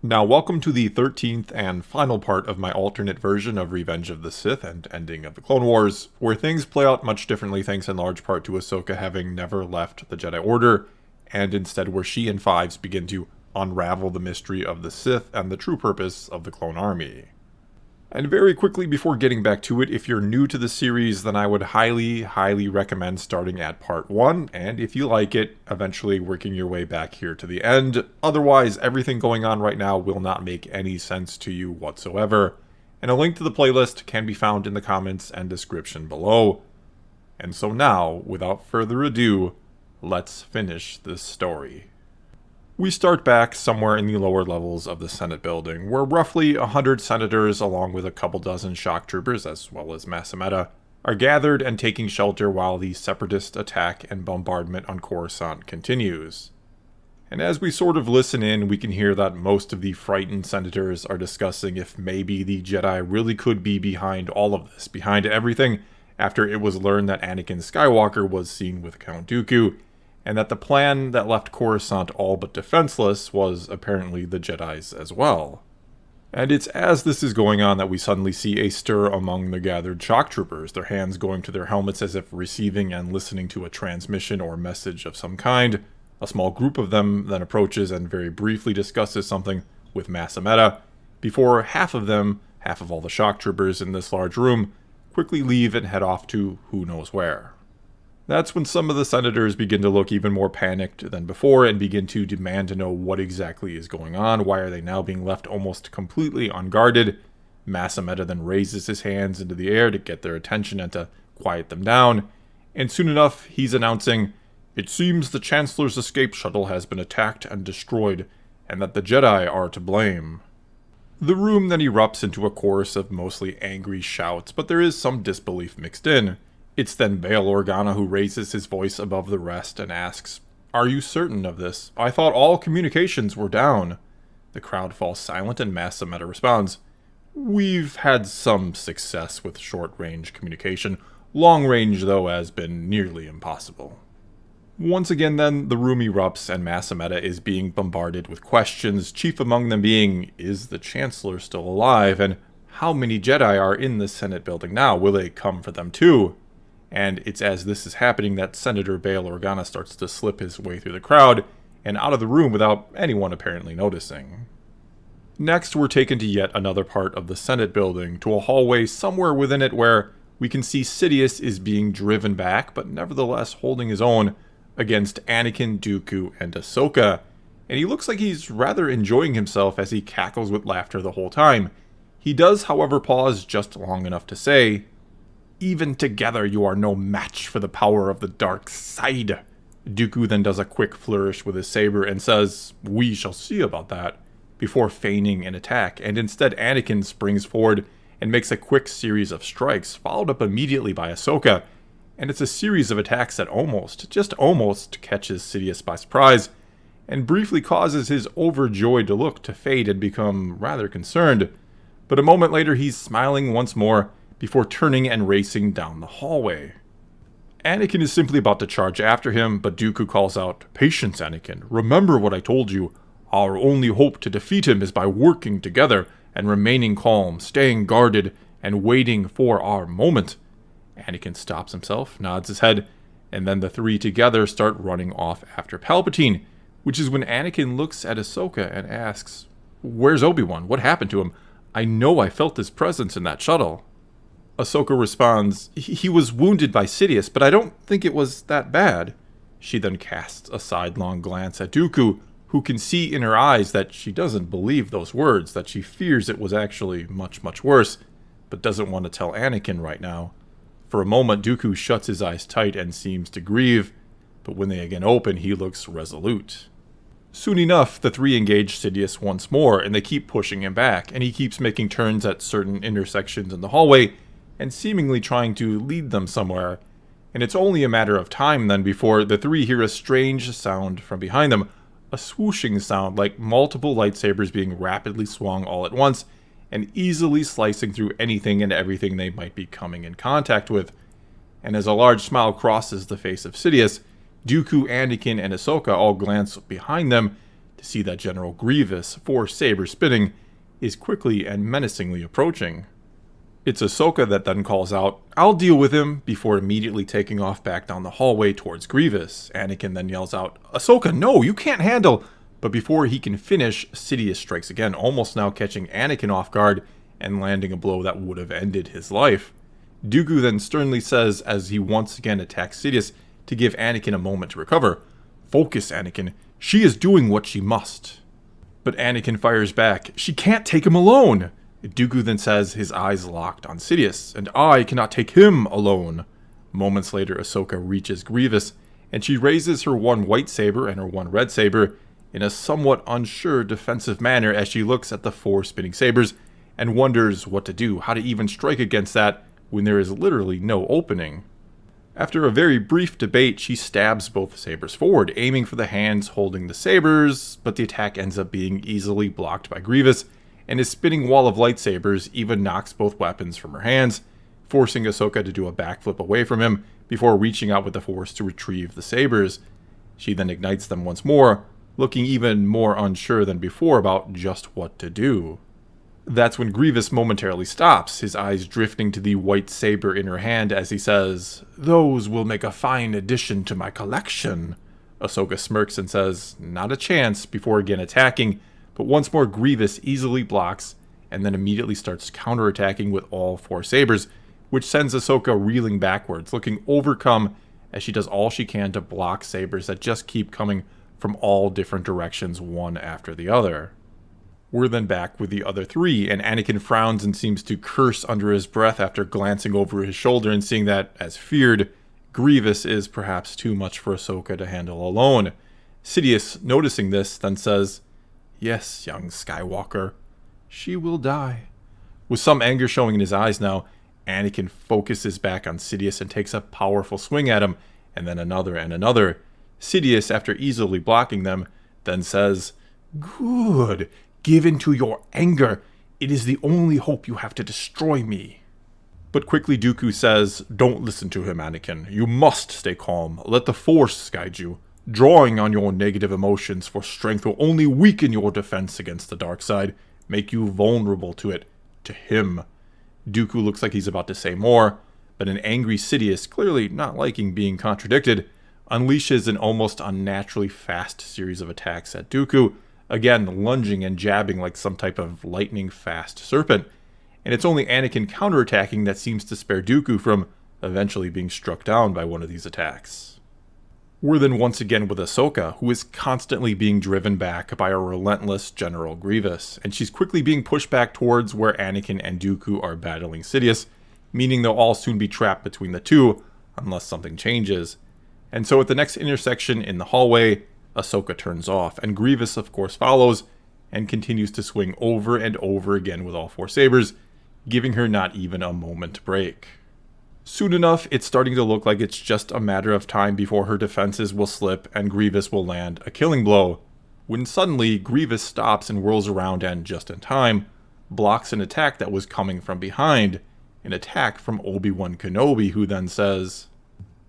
Now, welcome to the 13th and final part of my alternate version of Revenge of the Sith and Ending of the Clone Wars, where things play out much differently thanks in large part to Ahsoka having never left the Jedi Order, and instead where she and Fives begin to unravel the mystery of the Sith and the true purpose of the Clone Army. And very quickly before getting back to it, if you're new to the series, then I would highly recommend starting at part 1, and if you like it, eventually working your way back here to the end. Otherwise, everything going on right now will not make any sense to you whatsoever, and a link to the playlist can be found in the comments and description below. And so now, without further ado, let's finish this story. We start back somewhere in the lower levels of the Senate building, where roughly 100 senators, along with a couple dozen shock troopers, as well as Masameta, are gathered and taking shelter while the separatist attack and bombardment on Coruscant continues. And as we sort of listen in, we can hear that most of the frightened senators are discussing if maybe the Jedi really could be behind all of this, behind everything, after it was learned that Anakin Skywalker was seen with Count Dooku, and that the plan that left Coruscant all but defenseless was apparently the Jedi's as well. And it's as this is going on that we suddenly see a stir among the gathered shock troopers, their hands going to their helmets as if receiving and listening to a transmission or message of some kind. A small group of them then approaches and very briefly discusses something with Masameta, before half of all the shock troopers in this large room, quickly leave and head off to who knows where. That's when some of the senators begin to look even more panicked than before and begin to demand to know what exactly is going on. Why are they now being left almost completely unguarded? Masameta then raises his hands into the air to get their attention and to quiet them down. And soon enough, he's announcing, "It seems the Chancellor's escape shuttle has been attacked and destroyed, and that the Jedi are to blame." The room then erupts into a chorus of mostly angry shouts, but there is some disbelief mixed in. It's then Bail Organa who raises his voice above the rest and asks, "Are you certain of this? I thought all communications were down." The crowd falls silent and Masameta responds, "We've had some success with short-range communication. Long-range, though, has been nearly impossible." Once again, then, the room erupts and Masameta is being bombarded with questions, chief among them being, is the Chancellor still alive? And how many Jedi are in the Senate building now? Will they come for them too? And it's as this is happening that Senator Bail Organa starts to slip his way through the crowd and out of the room without anyone apparently noticing. Next, we're taken to yet another part of the Senate building, to a hallway somewhere within it where we can see Sidious is being driven back, but nevertheless holding his own against Anakin, Dooku, and Ahsoka. And he looks like he's rather enjoying himself as he cackles with laughter the whole time. He does, however, pause just long enough to say, "Even together you are no match for the power of the dark side." Dooku then does a quick flourish with his saber and says, "We shall see about that," before feigning an attack, and instead Anakin springs forward and makes a quick series of strikes, followed up immediately by Ahsoka, and it's a series of attacks that just almost catches Sidious by surprise, and briefly causes his overjoyed look to fade and become rather concerned. But a moment later he's smiling once more, before turning and racing down the hallway. Anakin is simply about to charge after him, but Dooku calls out, "Patience, Anakin. Remember what I told you. Our only hope to defeat him is by working together and remaining calm, staying guarded, and waiting for our moment." Anakin stops himself, nods his head, and then the three together start running off after Palpatine, which is when Anakin looks at Ahsoka and asks, "Where's Obi-Wan? What happened to him? I know I felt his presence in that shuttle." Ahsoka responds, "He was wounded by Sidious, but I don't think it was that bad." She then casts a sidelong glance at Dooku, who can see in her eyes that she doesn't believe those words, that she fears it was actually much worse, but doesn't want to tell Anakin right now. For a moment, Dooku shuts his eyes tight and seems to grieve, but when they again open, he looks resolute. Soon enough, the three engage Sidious once more, and they keep pushing him back, and he keeps making turns at certain intersections in the hallway, and seemingly trying to lead them somewhere. And it's only a matter of time then before the three hear a strange sound from behind them, a swooshing sound like multiple lightsabers being rapidly swung all at once, and easily slicing through anything and everything they might be coming in contact with. And as a large smile crosses the face of Sidious, Dooku, Anakin, and Ahsoka all glance behind them to see that General Grievous, 4 sabers spinning, is quickly and menacingly approaching. It's Ahsoka that then calls out, "I'll deal with him," before immediately taking off back down the hallway towards Grievous. Anakin then yells out, "Ahsoka, no, you can't handle..." But before he can finish, Sidious strikes again, almost now catching Anakin off guard and landing a blow that would have ended his life. Dooku then sternly says, as he once again attacks Sidious, to give Anakin a moment to recover, "Focus, Anakin. She is doing what she must." But Anakin fires back, "She can't take him alone." Dooku then says, his eyes locked on Sidious, "And I cannot take him alone." Moments later, Ahsoka reaches Grievous, and she raises her one white saber and her one red saber in a somewhat unsure defensive manner as she looks at the 4 spinning sabers and wonders what to do, how to even strike against that when there is literally no opening. After a very brief debate, she stabs both sabers forward, aiming for the hands holding the sabers, but the attack ends up being easily blocked by Grievous, and his spinning wall of lightsabers even knocks both weapons from her hands, forcing Ahsoka to do a backflip away from him before reaching out with the Force to retrieve the sabers. She then ignites them once more, looking even more unsure than before about just what to do. That's when Grievous momentarily stops, his eyes drifting to the white saber in her hand as he says, "Those will make a fine addition to my collection." Ahsoka smirks and says, "Not a chance," before again attacking, but once more Grievous easily blocks and then immediately starts counterattacking with all 4 sabers, which sends Ahsoka reeling backwards, looking overcome as she does all she can to block sabers that just keep coming from all different directions one after the other. We're then back with the other 3, and Anakin frowns and seems to curse under his breath after glancing over his shoulder and seeing that, as feared, Grievous is perhaps too much for Ahsoka to handle alone. Sidious, noticing this, then says, "Yes, young Skywalker, she will die." With some anger showing in his eyes now, Anakin focuses back on Sidious and takes a powerful swing at him, and then another and another. Sidious, after easily blocking them, then says, "Good. Give in to your anger. It is the only hope you have to destroy me." But quickly Dooku says, "Don't listen to him, Anakin. You must stay calm. Let the Force guide you. Drawing on your negative emotions for strength will only weaken your defense against the dark side, make you vulnerable to it, to him." Dooku looks like he's about to say more, but an angry Sidious, clearly not liking being contradicted, unleashes an almost unnaturally fast series of attacks at Dooku, again lunging and jabbing like some type of lightning-fast serpent, and it's only Anakin counterattacking that seems to spare Dooku from eventually being struck down by one of these attacks. We're then once again with Ahsoka, who is constantly being driven back by a relentless General Grievous, and she's quickly being pushed back towards where Anakin and Dooku are battling Sidious, meaning they'll all soon be trapped between the two, unless something changes. And so at the next intersection in the hallway, Ahsoka turns off, and Grievous of course follows, and continues to swing over and over again with all 4 sabers, giving her not even a moment to break. Soon enough, it's starting to look like it's just a matter of time before her defenses will slip and Grievous will land a killing blow, when suddenly Grievous stops and whirls around and, just in time, blocks an attack that was coming from behind, an attack from Obi-Wan Kenobi, who then says,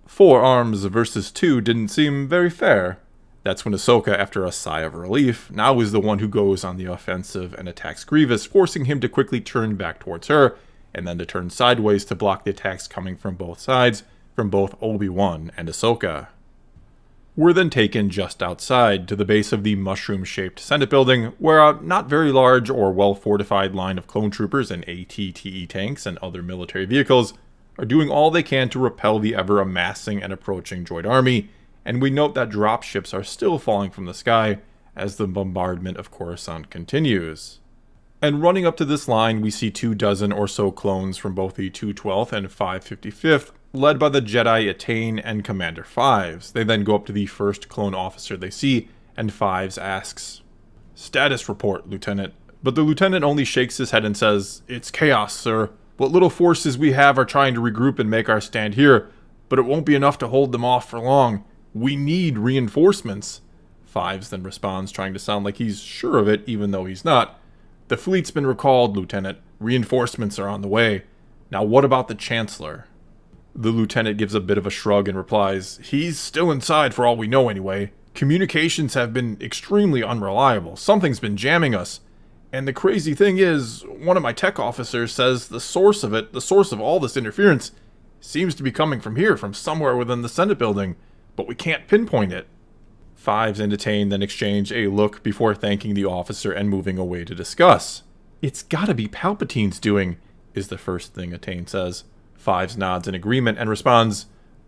"4 arms versus 2 didn't seem very fair." That's when Ahsoka, after a sigh of relief, now is the one who goes on the offensive and attacks Grievous, forcing him to quickly turn back towards her, and then to turn sideways to block the attacks coming from both sides, from both Obi-Wan and Ahsoka. We're then taken just outside, to the base of the mushroom-shaped Senate building, where a not very large or well-fortified line of clone troopers and AT-TE tanks and other military vehicles are doing all they can to repel the ever-amassing and approaching droid army, and we note that dropships are still falling from the sky as the bombardment of Coruscant continues. And running up to this line, we see 24 or so clones from both the 212th and 555th, led by the Jedi Attain and Commander Fives. They then go up to the first clone officer they see, and Fives asks, "Status report, Lieutenant." But the lieutenant only shakes his head and says, "It's chaos, sir. What little forces we have are trying to regroup and make our stand here, but it won't be enough to hold them off for long. We need reinforcements." Fives then responds, trying to sound like he's sure of it, even though he's not. "The fleet's been recalled, Lieutenant. Reinforcements are on the way. Now what about the Chancellor?" The lieutenant gives a bit of a shrug and replies, "He's still inside for all we know anyway. Communications have been extremely unreliable. Something's been jamming us. And the crazy thing is, one of my tech officers says the source of all this interference, seems to be coming from here, from somewhere within the Senate building, but we can't pinpoint it. Fives and Etain then exchange a look before thanking the officer and moving away to discuss. It's gotta be Palpatine's doing, is the first thing Etain says. Fives nods in agreement and responds,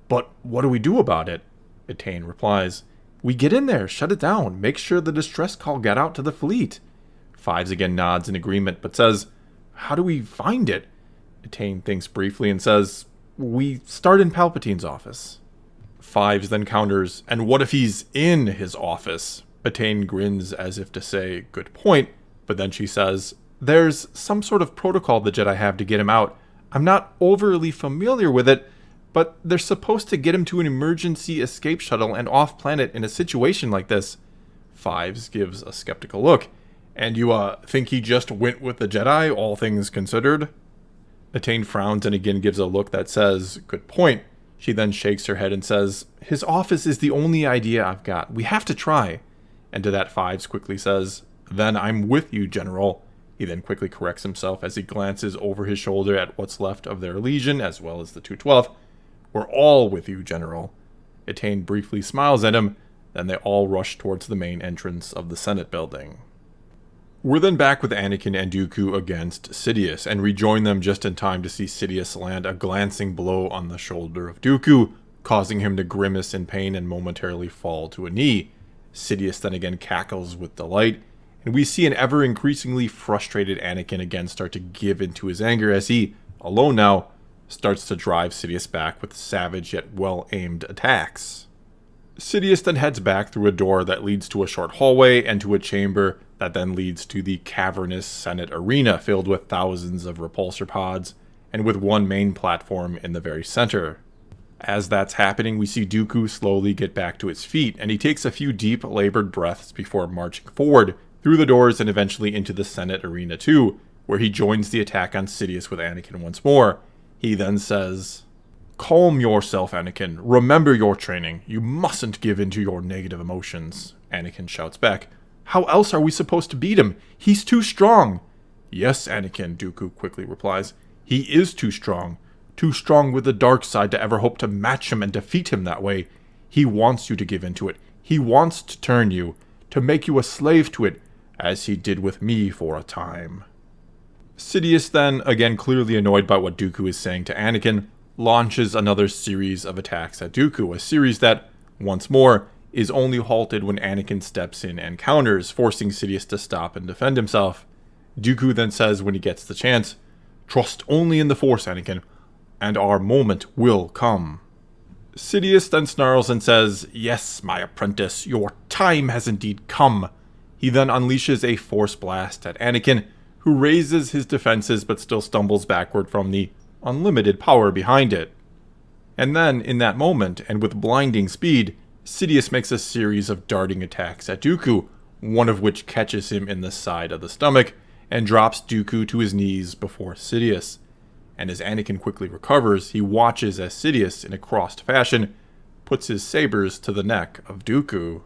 but what do we do about it? Etain replies, we get in there, shut it down, make sure the distress call got out to the fleet. Fives again nods in agreement, but says, how do we find it? Etain thinks briefly and says, we start in Palpatine's office. Fives then counters, and what if he's in his office? Etain grins as if to say, good point, but then she says, there's some sort of protocol the Jedi have to get him out. I'm not overly familiar with it, but they're supposed to get him to an emergency escape shuttle and off-planet in a situation like this. Fives gives a skeptical look. And you, think he just went with the Jedi, all things considered? Etain frowns and again gives a look that says, good point. She then shakes her head and says, his office is the only idea I've got. We have to try. And to that Fives quickly says, then I'm with you, General. He then quickly corrects himself as he glances over his shoulder at what's left of their legion, as well as the 212th. We're all with you, General. Etain briefly smiles at him, then they all rush towards the main entrance of the Senate building. We're then back with Anakin and Dooku against Sidious, and rejoin them just in time to see Sidious land a glancing blow on the shoulder of Dooku, causing him to grimace in pain and momentarily fall to a knee. Sidious then again cackles with delight, and we see an ever-increasingly frustrated Anakin again start to give into his anger as he, alone now, starts to drive Sidious back with savage yet well-aimed attacks. Sidious then heads back through a door that leads to a short hallway and to a chamber that then leads to the cavernous Senate arena filled with thousands of repulsor pods, and with one main platform in the very center. As that's happening, we see Dooku slowly get back to his feet, and he takes a few deep, labored breaths before marching forward, through the doors and eventually into the Senate arena too, where he joins the attack on Sidious with Anakin once more. He then says, calm yourself, Anakin. Remember your training. You mustn't give in to your negative emotions. Anakin shouts back, how else are we supposed to beat him? He's too strong. Yes, Anakin, Dooku quickly replies. He is too strong. Too strong with the dark side to ever hope to match him and defeat him that way. He wants you to give in to it. He wants to turn you, to make you a slave to it, as he did with me for a time. Sidious then, again clearly annoyed by what Dooku is saying to Anakin, launches another series of attacks at Dooku, a series that, once more, is only halted when Anakin steps in and counters, forcing Sidious to stop and defend himself. Dooku then says when he gets the chance, trust only in the Force, Anakin, and our moment will come. Sidious then snarls and says, yes, my apprentice, your time has indeed come. He then unleashes a Force blast at Anakin, who raises his defenses but still stumbles backward from the unlimited power behind it. And then, in that moment, and with blinding speed, Sidious makes a series of darting attacks at Dooku, one of which catches him in the side of the stomach, and drops Dooku to his knees before Sidious. And as Anakin quickly recovers, he watches as Sidious, in a crossed fashion, puts his sabers to the neck of Dooku.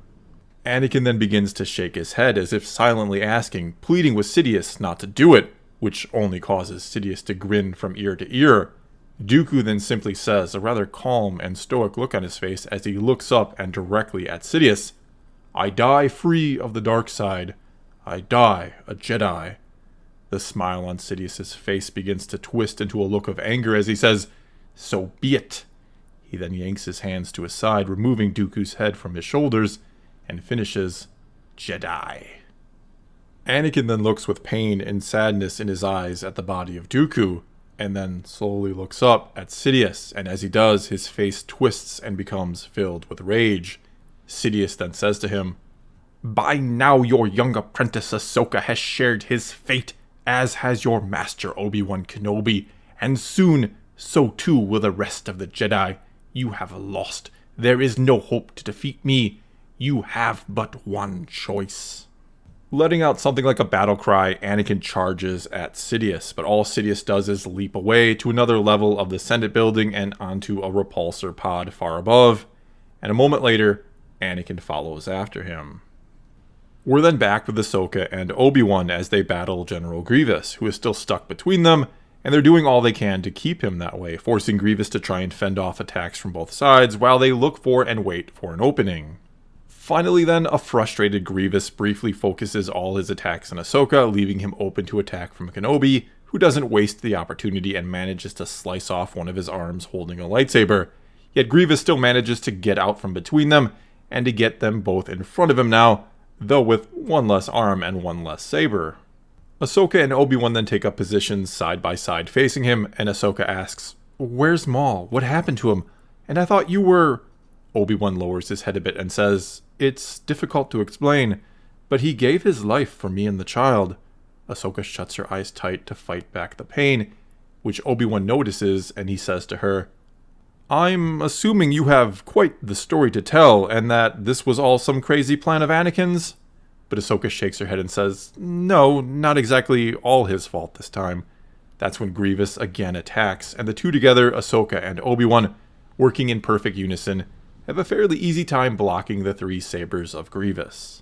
Anakin then begins to shake his head as if silently asking, pleading with Sidious not to do it, which only causes Sidious to grin from ear to ear. Dooku then simply says, a rather calm and stoic look on his face as he looks up and directly at Sidious, I die free of the dark side. I die a Jedi. The smile on Sidious's face begins to twist into a look of anger as he says, so be it. He then yanks his hands to his side, removing Dooku's head from his shoulders, and finishes, Jedi. Anakin then looks with pain and sadness in his eyes at the body of Dooku, and then slowly looks up at Sidious, and as he does, his face twists and becomes filled with rage. Sidious then says to him, by now your young apprentice Ahsoka has shared his fate, as has your master Obi-Wan Kenobi, and soon, so too will the rest of the Jedi. You have lost. There is no hope to defeat me. You have but one choice. Letting out something like a battle cry, Anakin charges at Sidious, but all Sidious does is leap away to another level of the Senate building and onto a repulsor pod far above. And a moment later, Anakin follows after him. We're then back with Ahsoka and Obi-Wan as they battle General Grievous, who is still stuck between them, and they're doing all they can to keep him that way, forcing Grievous to try and fend off attacks from both sides while they look for and wait for an opening. Finally then, a frustrated Grievous briefly focuses all his attacks on Ahsoka, leaving him open to attack from Kenobi, who doesn't waste the opportunity and manages to slice off one of his arms holding a lightsaber. Yet Grievous still manages to get out from between them, and to get them both in front of him now, though with one less arm and one less saber. Ahsoka and Obi-Wan then take up positions side by side facing him, and Ahsoka asks, "Where's Maul? What happened to him? And I thought you were..." Obi-Wan lowers his head a bit and says, "It's difficult to explain, but he gave his life for me and the child." Ahsoka shuts her eyes tight to fight back the pain, which Obi-Wan notices, and he says to her, "I'm assuming you have quite the story to tell, and that this was all some crazy plan of Anakin's?" But Ahsoka shakes her head and says, "No, not exactly all his fault this time." That's when Grievous again attacks, and the two together, Ahsoka and Obi-Wan, working in perfect unison, have a fairly easy time blocking the three sabers of Grievous.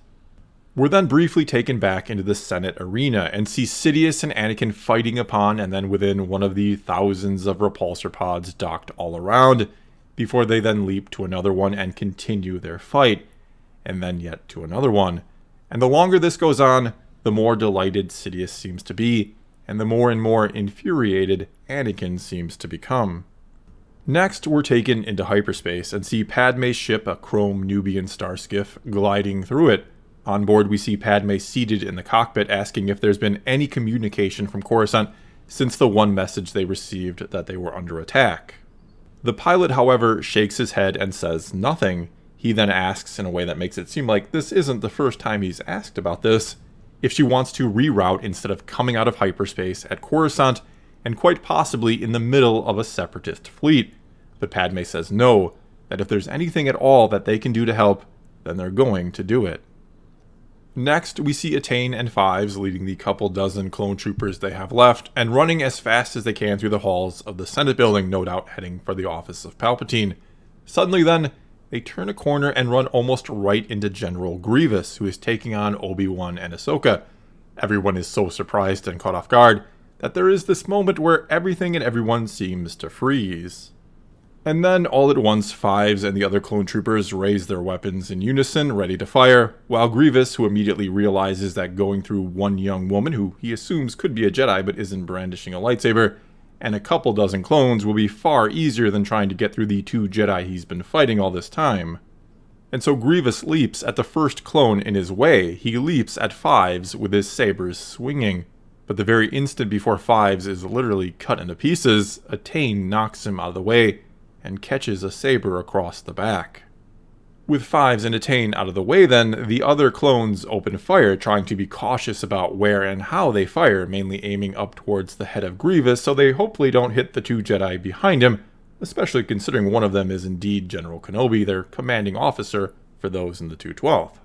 We're then briefly taken back into the Senate arena and see Sidious and Anakin fighting upon and then within one of the thousands of repulsor pods docked all around, before they then leap to another one and continue their fight, and then yet to another one. And the longer this goes on, the more delighted Sidious seems to be, and the more and more infuriated Anakin seems to become. Next, we're taken into hyperspace and see Padme's ship, a chrome Nubian star skiff, gliding through it. On board, we see Padme seated in the cockpit asking if there's been any communication from Coruscant since the one message they received that they were under attack. The pilot, however, shakes his head and says nothing. He then asks, in a way that makes it seem like this isn't the first time he's asked about this, if she wants to reroute instead of coming out of hyperspace at Coruscant and quite possibly in the middle of a separatist fleet. But Padme says no, that if there's anything at all that they can do to help, then they're going to do it. Next, we see Attain and Fives leading the couple dozen clone troopers they have left, and running as fast as they can through the halls of the Senate building, no doubt heading for the office of Palpatine. Suddenly then, they turn a corner and run almost right into General Grievous, who is taking on Obi-Wan and Ahsoka. Everyone is so surprised and caught off guard that there is this moment where everything and everyone seems to freeze. And then, all at once, Fives and the other clone troopers raise their weapons in unison, ready to fire, while Grievous, who immediately realizes that going through one young woman, who he assumes could be a Jedi but isn't brandishing a lightsaber, and a couple dozen clones will be far easier than trying to get through the two Jedi he's been fighting all this time. And so Grievous leaps at the first clone in his way. He leaps at Fives with his sabers swinging. But the very instant before Fives is literally cut into pieces, Attain knocks him out of the way and catches a saber across the back. With Fives and Attain out of the way then, the other clones open fire, trying to be cautious about where and how they fire, mainly aiming up towards the head of Grievous so they hopefully don't hit the two Jedi behind him, especially considering one of them is indeed General Kenobi, their commanding officer for those in the 212th.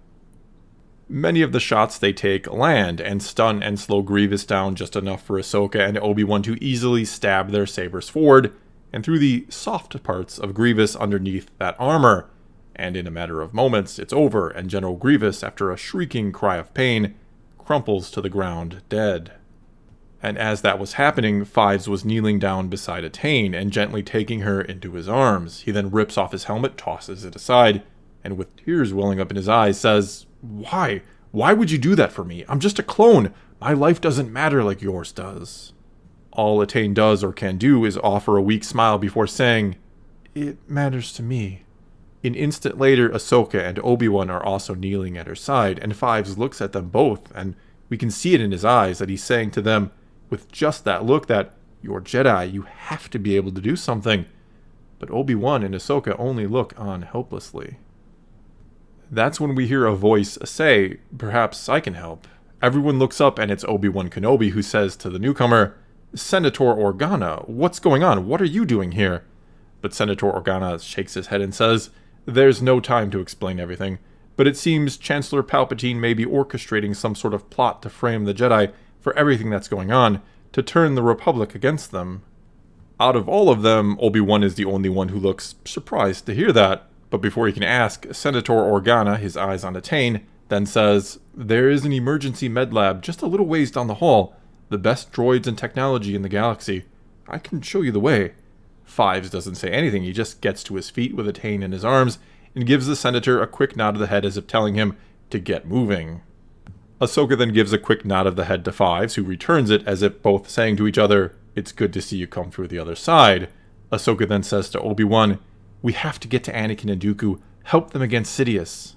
Many of the shots they take land and stun and slow Grievous down just enough for Ahsoka and Obi-Wan to easily stab their sabers forward and through the soft parts of Grievous underneath that armor. And in a matter of moments, it's over, and General Grievous, after a shrieking cry of pain, crumples to the ground dead. And as that was happening, Fives was kneeling down beside Attain and gently taking her into his arms. He then rips off his helmet, tosses it aside, and with tears welling up in his eyes, says, "Why? Why would you do that for me? I'm just a clone. My life doesn't matter like yours does." All Attain does or can do is offer a weak smile before saying, "It matters to me." An instant later, Ahsoka and Obi-Wan are also kneeling at her side, and Fives looks at them both, and we can see it in his eyes that he's saying to them, with just that look, that "You're Jedi, you have to be able to do something." But Obi-Wan and Ahsoka only look on helplessly. That's when we hear a voice say, "Perhaps I can help." Everyone looks up, and it's Obi-Wan Kenobi who says to the newcomer, "Senator Organa, what's going on? What are you doing here?" But Senator Organa shakes his head and says, "There's no time to explain everything, but it seems Chancellor Palpatine may be orchestrating some sort of plot to frame the Jedi for everything that's going on, to turn the Republic against them." Out of all of them, Obi-Wan is the only one who looks surprised to hear that. But before he can ask, Senator Organa, his eyes on Attain, then says, "There is an emergency med lab just a little ways down the hall. The best droids and technology in the galaxy. I can show you the way." Fives doesn't say anything, he just gets to his feet with Attain in his arms, and gives the Senator a quick nod of the head as if telling him to get moving. Ahsoka then gives a quick nod of the head to Fives, who returns it as if both saying to each other, "It's good to see you come through the other side." Ahsoka then says to Obi-Wan, "We have to get to Anakin and Dooku. Help them against Sidious."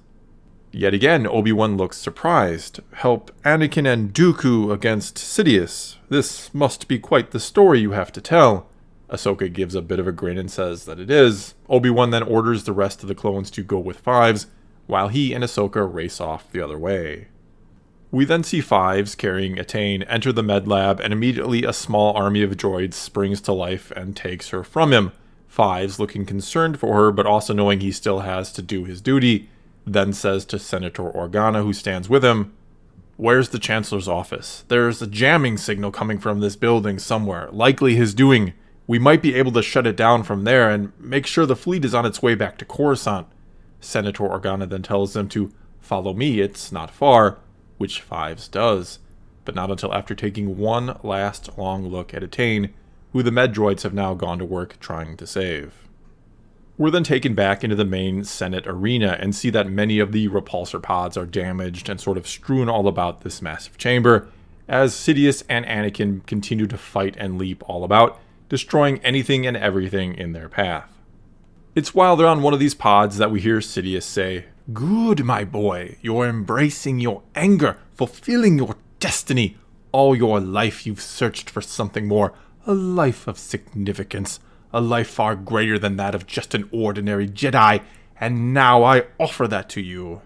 Yet again, Obi-Wan looks surprised. Help Anakin and Dooku against Sidious. This must be quite the story you have to tell. Ahsoka gives a bit of a grin and says that it is. Obi-Wan then orders the rest of the clones to go with Fives, while he and Ahsoka race off the other way. We then see Fives, carrying Attain, enter the med lab, and immediately a small army of droids springs to life and takes her from him. Fives, looking concerned for her, but also knowing he still has to do his duty, then says to Senator Organa, who stands with him, "Where's the Chancellor's office? There's a jamming signal coming from this building somewhere, likely his doing. We might be able to shut it down from there and make sure the fleet is on its way back to Coruscant." Senator Organa then tells them to follow me, it's not far, which Fives does, but not until after taking one last long look at Attain, who the med droids have now gone to work trying to save. We're then taken back into the main Senate arena and see that many of the repulsor pods are damaged and sort of strewn all about this massive chamber, as Sidious and Anakin continue to fight and leap all about, destroying anything and everything in their path. It's while they're on one of these pods that we hear Sidious say, "Good, my boy, you're embracing your anger, fulfilling your destiny. All your life you've searched for something more, a life of significance, a life far greater than that of just an ordinary Jedi, and now I offer that to you."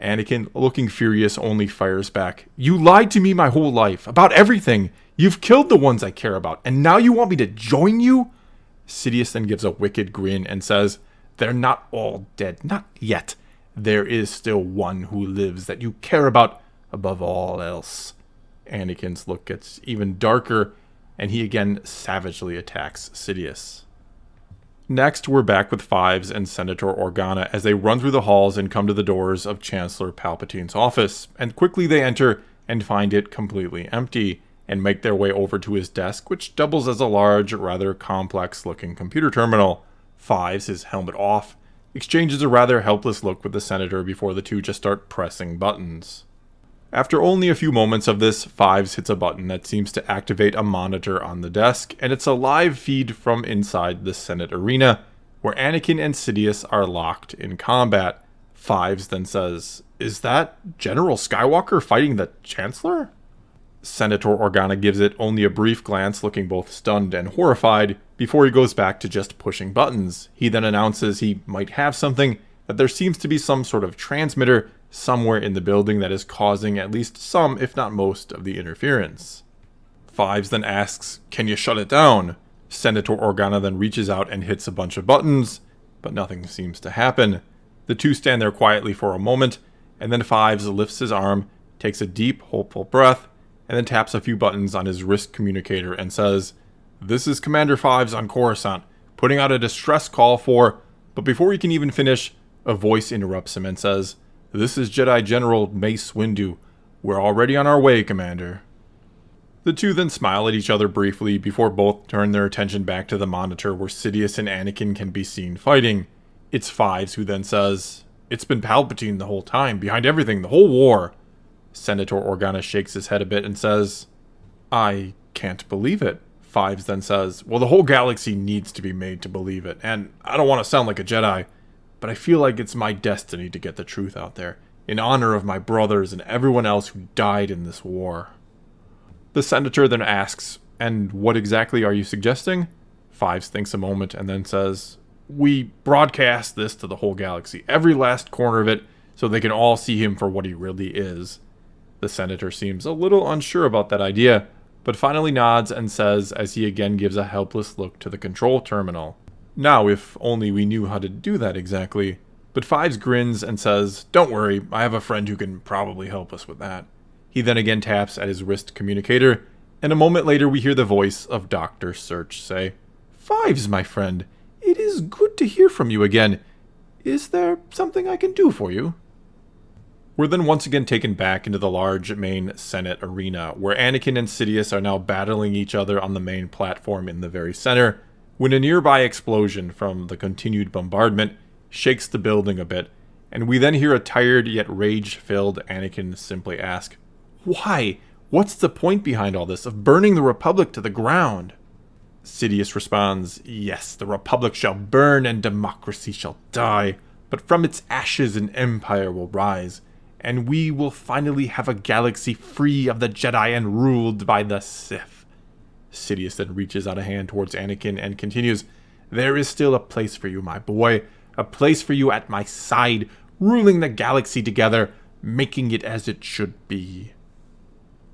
Anakin, looking furious, only fires back, "You lied to me my whole life, about everything. You've killed the ones I care about, and now you want me to join you?" Sidious then gives a wicked grin and says, "They're not all dead, not yet. There is still one who lives that you care about above all else." Anakin's look gets even darker, and he again savagely attacks Sidious. Next, we're back with Fives and Senator Organa as they run through the halls and come to the doors of Chancellor Palpatine's office, and quickly they enter and find it completely empty, and make their way over to his desk, which doubles as a large, rather complex-looking computer terminal. Fives, his helmet off, exchanges a rather helpless look with the Senator before the two just start pressing buttons. After only a few moments of this, Fives hits a button that seems to activate a monitor on the desk, and it's a live feed from inside the Senate arena, where Anakin and Sidious are locked in combat. Fives then says, "Is that General Skywalker fighting the Chancellor?" Senator Organa gives it only a brief glance, looking both stunned and horrified, before he goes back to just pushing buttons. He then announces he might have something, that there seems to be some sort of transmitter somewhere in the building that is causing at least some, if not most, of the interference. Fives then asks, "Can you shut it down?" Senator Organa then reaches out and hits a bunch of buttons, but nothing seems to happen. The two stand there quietly for a moment, and then Fives lifts his arm, takes a deep, hopeful breath, and then taps a few buttons on his wrist communicator and says, "This is Commander Fives on Coruscant, putting out a distress call for..." But before he can even finish, a voice interrupts him and says, "This is Jedi General Mace Windu. We're already on our way, Commander." The two then smile at each other briefly before both turn their attention back to the monitor where Sidious and Anakin can be seen fighting. It's Fives who then says, "It's been Palpatine the whole time, behind everything, the whole war." Senator Organa shakes his head a bit and says, "I can't believe it." Fives then says, "Well, the whole galaxy needs to be made to believe it, and I don't want to sound like a Jedi, but I feel like it's my destiny to get the truth out there, in honor of my brothers and everyone else who died in this war." The Senator then asks, "And what exactly are you suggesting?" Fives thinks a moment and then says, "We broadcast this to the whole galaxy, every last corner of it, so they can all see him for what he really is." The Senator seems a little unsure about that idea, but finally nods and says as he again gives a helpless look to the control terminal, "Now, if only we knew how to do that exactly." But Fives grins and says, "Don't worry, I have a friend who can probably help us with that." He then again taps at his wrist communicator, and a moment later we hear the voice of Dr. Search say, "Fives, my friend, it is good to hear from you again. Is there something I can do for you? We're then once again taken back into the large main Senate arena, where Anakin and Sidious are now battling each other on the main platform in the very center, when a nearby explosion from the continued bombardment shakes the building a bit, and we then hear a tired yet rage-filled Anakin simply ask, "Why? What's the point behind all this, of burning the Republic to the ground?" Sidious responds, "Yes, the Republic shall burn and democracy shall die, but from its ashes an empire will rise, and we will finally have a galaxy free of the Jedi and ruled by the Sith." Sidious then reaches out a hand towards Anakin and continues, "There is still a place for you, my boy, a place for you at my side, ruling the galaxy together, making it as it should be."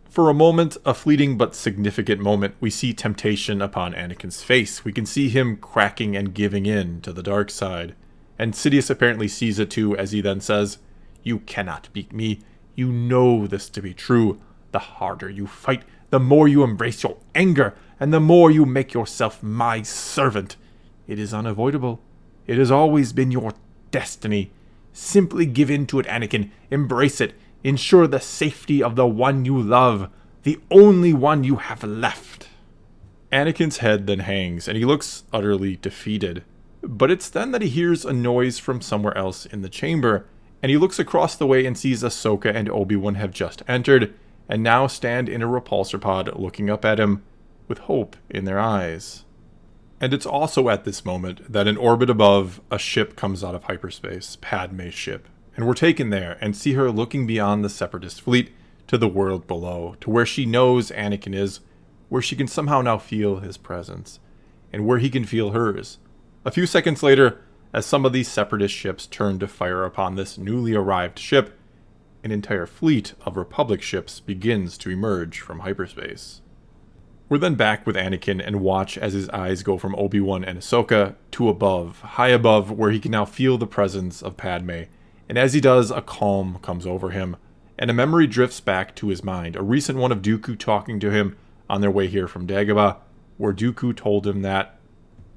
For a moment, a fleeting but significant moment, we see temptation upon Anakin's face. We can see him cracking and giving in to the dark side. And Sidious apparently sees it too, as he then says, "You cannot beat me. You know this to be true. The harder you fight, the more you embrace your anger, and the more you make yourself my servant. It is unavoidable. It has always been your destiny. Simply give in to it, Anakin. Embrace it. Ensure the safety of the one you love, the only one you have left." Anakin's head then hangs, and he looks utterly defeated. But it's then that he hears a noise from somewhere else in the chamber, and he looks across the way and sees Ahsoka and Obi-Wan have just entered, and now stand in a repulsor pod looking up at him, with hope in their eyes. And it's also at this moment that in orbit above, a ship comes out of hyperspace, Padme's ship, and we're taken there and see her looking beyond the Separatist fleet to the world below, to where she knows Anakin is, where she can somehow now feel his presence, and where he can feel hers. A few seconds later, as some of these Separatist ships turn to fire upon this newly arrived ship, an entire fleet of Republic ships begins to emerge from hyperspace. We're then back with Anakin and watch as his eyes go from Obi-Wan and Ahsoka to above, high above, where he can now feel the presence of Padme. And as he does, a calm comes over him, and a memory drifts back to his mind, a recent one of Dooku talking to him on their way here from Dagobah, where Dooku told him that,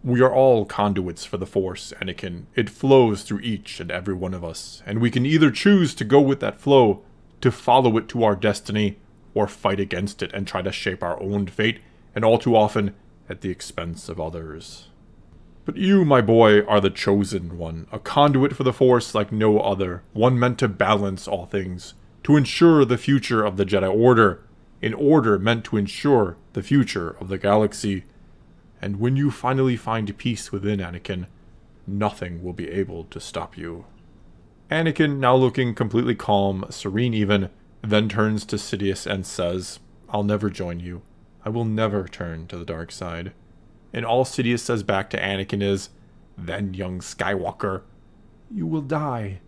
"We are all conduits for the Force, Anakin. It flows through each and every one of us, and we can either choose to go with that flow, to follow it to our destiny, or fight against it and try to shape our own fate, and all too often at the expense of others. But you, my boy, are the chosen one, a conduit for the Force like no other, one meant to balance all things, to ensure the future of the Jedi Order, an order meant to ensure the future of the galaxy. And when you finally find peace within, Anakin, nothing will be able to stop you." Anakin, now looking completely calm, serene even, then turns to Sidious and says, "I'll never join you. I will never turn to the dark side." And all Sidious says back to Anakin is, "Then, young Skywalker, you will die."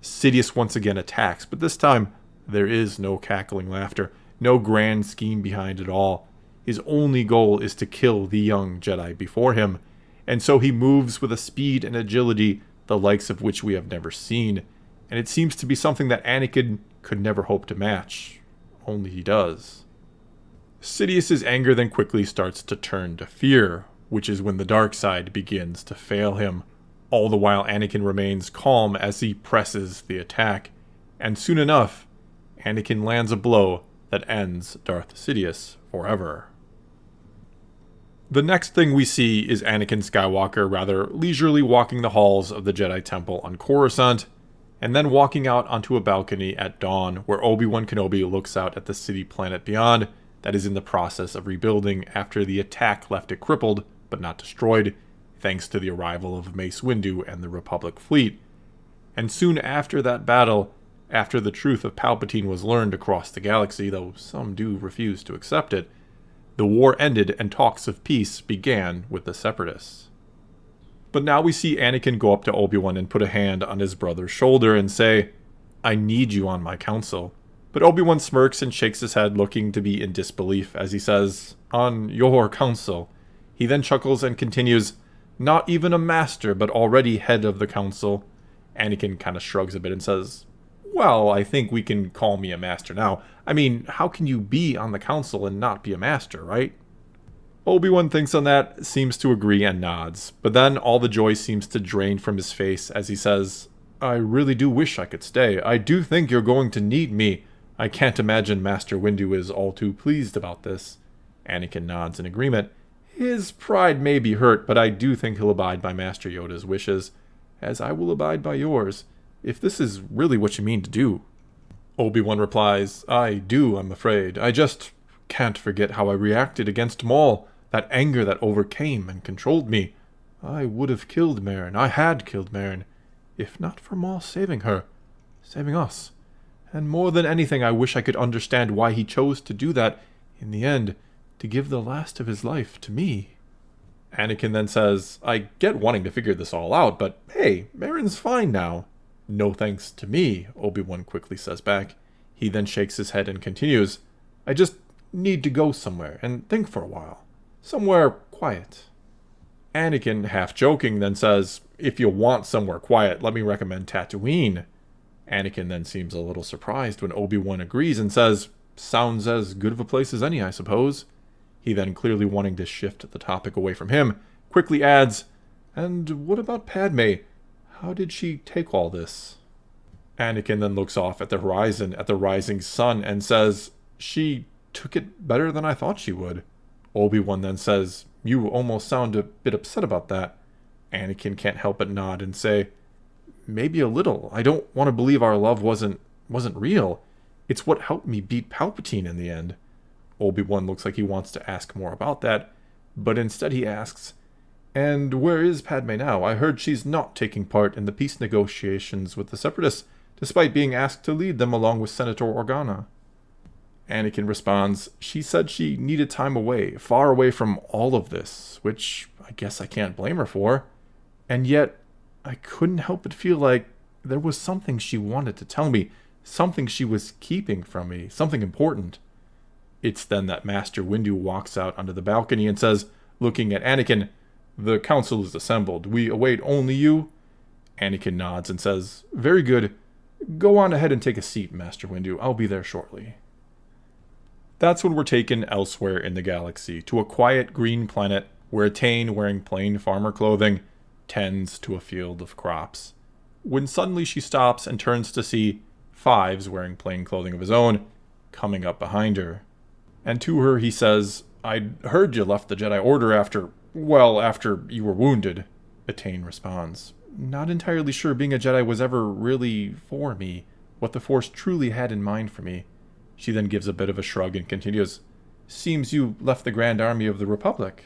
Sidious once again attacks, but this time there is no cackling laughter, no grand scheme behind it all. His only goal is to kill the young Jedi before him, and so he moves with a speed and agility the likes of which we have never seen, and it seems to be something that Anakin could never hope to match, only he does. Sidious's anger then quickly starts to turn to fear, which is when the dark side begins to fail him. All the while Anakin remains calm as he presses the attack, and soon enough, Anakin lands a blow that ends Darth Sidious forever. The next thing we see is Anakin Skywalker rather leisurely walking the halls of the Jedi Temple on Coruscant, and then walking out onto a balcony at dawn where Obi-Wan Kenobi looks out at the city planet beyond that is in the process of rebuilding after the attack left it crippled, but not destroyed, thanks to the arrival of Mace Windu and the Republic fleet. And soon after that battle, after the truth of Palpatine was learned across the galaxy, though some do refuse to accept it, the war ended and talks of peace began with the Separatists. But now we see Anakin go up to Obi-Wan and put a hand on his brother's shoulder and say, "I need you on my council." But Obi-Wan smirks and shakes his head, looking to be in disbelief as he says, "On your council." He then chuckles and continues, "Not even a master, but already head of the council." Anakin kind of shrugs a bit and says, "Well, I think we can call me a master now. I mean, how can you be on the council and not be a master, right?" Obi-Wan thinks on that, seems to agree and nods, but then all the joy seems to drain from his face as he says, I really do wish I could stay. I do think you're going to need me. I can't imagine Master Windu is all too pleased about this. Anakin nods in agreement. His pride may be hurt, but I do think he'll abide by Master Yoda's wishes, as I will abide by yours, if this is really what you mean to do. Obi-Wan replies, I do, I'm afraid. I just can't forget how I reacted against Maul, that anger that overcame and controlled me. I would have killed Merrin. I had killed Merrin, if not for Maul saving her, saving us. And more than anything, I wish I could understand why he chose to do that, in the end, to give the last of his life to me. Anakin then says, I get wanting to figure this all out, but hey, Merrin's fine now. No thanks to me, Obi-Wan quickly says back. He then shakes his head and continues, I just need to go somewhere and think for a while. Somewhere quiet. Anakin, half joking, then says, if you want somewhere quiet, let me recommend Tatooine. Anakin then seems a little surprised when Obi-Wan agrees and says, sounds as good of a place as any, I suppose. He then, clearly wanting to shift the topic away from him, quickly adds, and what about Padme? How did she take all this? Anakin then looks off at the horizon, at the rising sun, and says, she took it better than I thought she would. Obi-Wan then says, you almost sound a bit upset about that. Anakin can't help but nod and say, maybe a little. I don't want to believe our love wasn't real. It's what helped me beat Palpatine in the end. Obi-Wan looks like he wants to ask more about that, but instead he asks, and where is Padme now? I heard she's not taking part in the peace negotiations with the Separatists, despite being asked to lead them along with Senator Organa. Anakin responds, she said she needed time away, far away from all of this, which I guess I can't blame her for. And yet, I couldn't help but feel like there was something she wanted to tell me, something she was keeping from me, something important. It's then that Master Windu walks out onto the balcony and says, looking at Anakin, the council is assembled. We await only you. Anakin nods and says, very good. Go on ahead and take a seat, Master Windu. I'll be there shortly. That's when we're taken elsewhere in the galaxy, to a quiet green planet where Tane, wearing plain farmer clothing, tends to a field of crops. When suddenly she stops and turns to see Fives, wearing plain clothing of his own, coming up behind her. And to her he says, I'd heard you left the Jedi Order after you were wounded. Tane responds, not entirely sure being a Jedi was ever really for me, what the Force truly had in mind for me. She then gives a bit of a shrug and continues, seems you left the Grand Army of the Republic.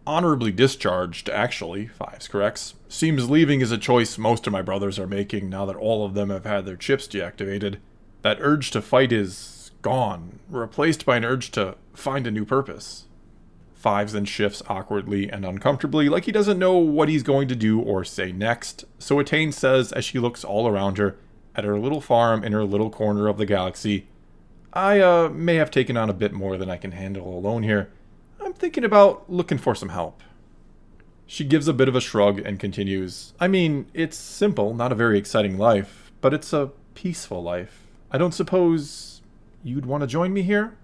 Honorably discharged, actually, Fives corrects. Seems leaving is a choice most of my brothers are making now that all of them have had their chips deactivated. That urge to fight is gone, replaced by an urge to find a new purpose. Fives then shifts awkwardly and uncomfortably, like he doesn't know what he's going to do or say next, so Tane says as she looks all around her, at her little farm in her little corner of the galaxy, I may have taken on a bit more than I can handle alone here. I'm thinking about looking for some help. She gives a bit of a shrug and continues, I mean, it's simple, not a very exciting life, but it's a peaceful life. I don't suppose you'd want to join me here?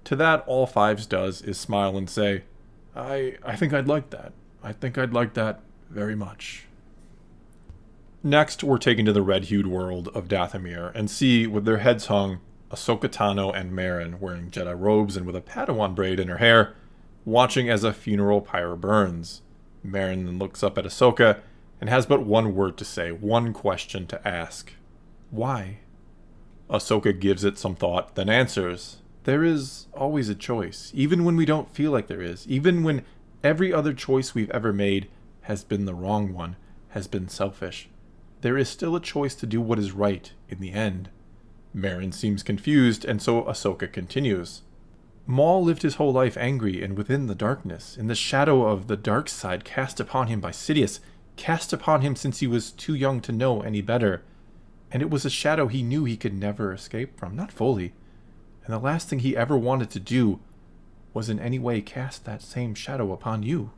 To that, all Fives does is smile and say, I think I'd like that. I think I'd like that very much. Next, we're taken to the red-hued world of Dathomir and see, with their heads hung, Ahsoka Tano and Merrin, wearing Jedi robes and with a Padawan braid in her hair, watching as a funeral pyre burns. Merrin then looks up at Ahsoka and has but one word to say, one question to ask. Why? Ahsoka gives it some thought, then answers, there is always a choice, even when we don't feel like there is, even when every other choice we've ever made has been the wrong one, has been selfish. There is still a choice to do what is right in the end. Merrin seems confused, and so Ahsoka continues. Maul lived his whole life angry and within the darkness, in the shadow of the dark side cast upon him by Sidious, cast upon him since he was too young to know any better. And it was a shadow he knew he could never escape from, not fully. And the last thing he ever wanted to do was in any way cast that same shadow upon you.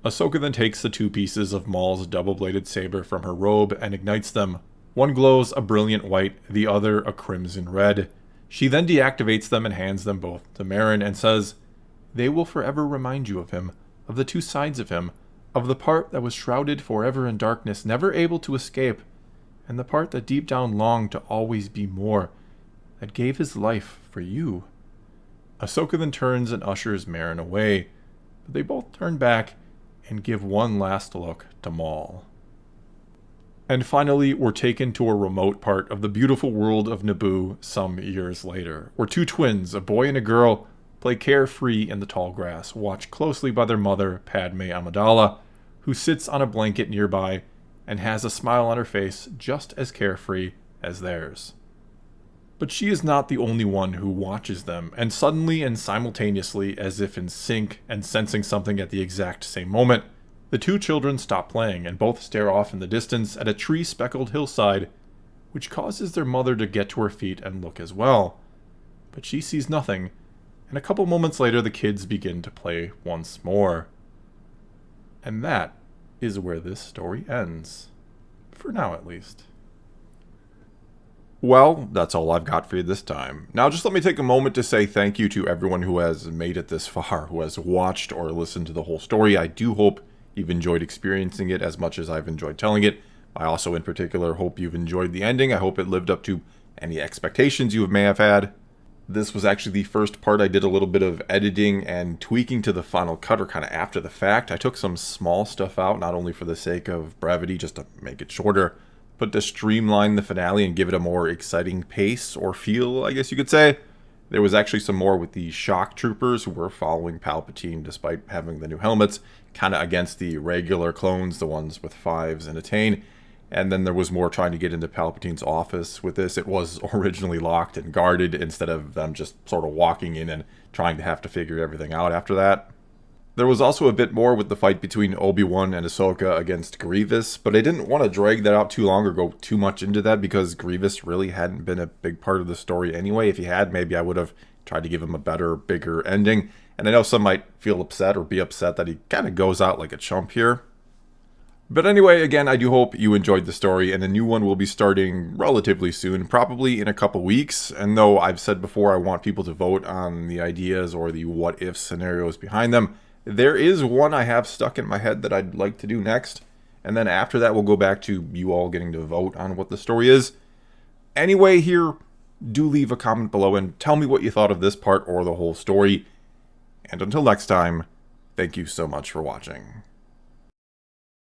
Ahsoka then takes the two pieces of Maul's double-bladed saber from her robe and ignites them. One glows a brilliant white, the other a crimson red. She then deactivates them and hands them both to Merrin and says, They will forever remind you of him, of the two sides of him, of the part that was shrouded forever in darkness, never able to escape, and the part that deep down longed to always be more, that gave his life for you. Ahsoka then turns and ushers Merrin away, but they both turn back and give one last look to Maul. And finally, we're taken to a remote part of the beautiful world of Naboo some years later, where two twins, a boy and a girl, play carefree in the tall grass, watched closely by their mother, Padme Amidala, who sits on a blanket nearby and has a smile on her face just as carefree as theirs. But she is not the only one who watches them, and suddenly and simultaneously, as if in sync and sensing something at the exact same moment, the two children stop playing and both stare off in the distance at a tree-speckled hillside, which causes their mother to get to her feet and look as well. But she sees nothing, and a couple moments later the kids begin to play once more. And that is where this story ends. For now, at least. Well, that's all I've got for you this time. Now just let me take a moment to say thank you to everyone who has made it this far, who has watched or listened to the whole story. I do hope you've enjoyed experiencing it as much as I've enjoyed telling it. I also, in particular, hope you've enjoyed the ending. I hope it lived up to any expectations you may have had. This was actually the first part I did a little bit of editing and tweaking to the final cut, or kind of after the fact. I took some small stuff out, not only for the sake of brevity, just to make it shorter, but to streamline the finale and give it a more exciting pace or feel, I guess you could say. There was actually some more with the shock troopers who were following Palpatine despite having the new helmets, kind of against the regular clones, the ones with 5s and a Tain. And then there was more trying to get into Palpatine's office with this. It was originally locked and guarded instead of them just sort of walking in and trying to have to figure everything out after that. There was also a bit more with the fight between Obi-Wan and Ahsoka against Grievous, but I didn't want to drag that out too long or go too much into that because Grievous really hadn't been a big part of the story anyway. If he had, maybe I would have tried to give him a better, bigger ending. And I know some might feel upset or be upset that he kind of goes out like a chump here. But anyway, again, I do hope you enjoyed the story, and a new one will be starting relatively soon, probably in a couple weeks. And though I've said before I want people to vote on the ideas or the what-if scenarios behind them, there is one I have stuck in my head that I'd like to do next. And then after that, we'll go back to you all getting to vote on what the story is. Anyway, here, do leave a comment below and tell me what you thought of this part or the whole story. And until next time, thank you so much for watching.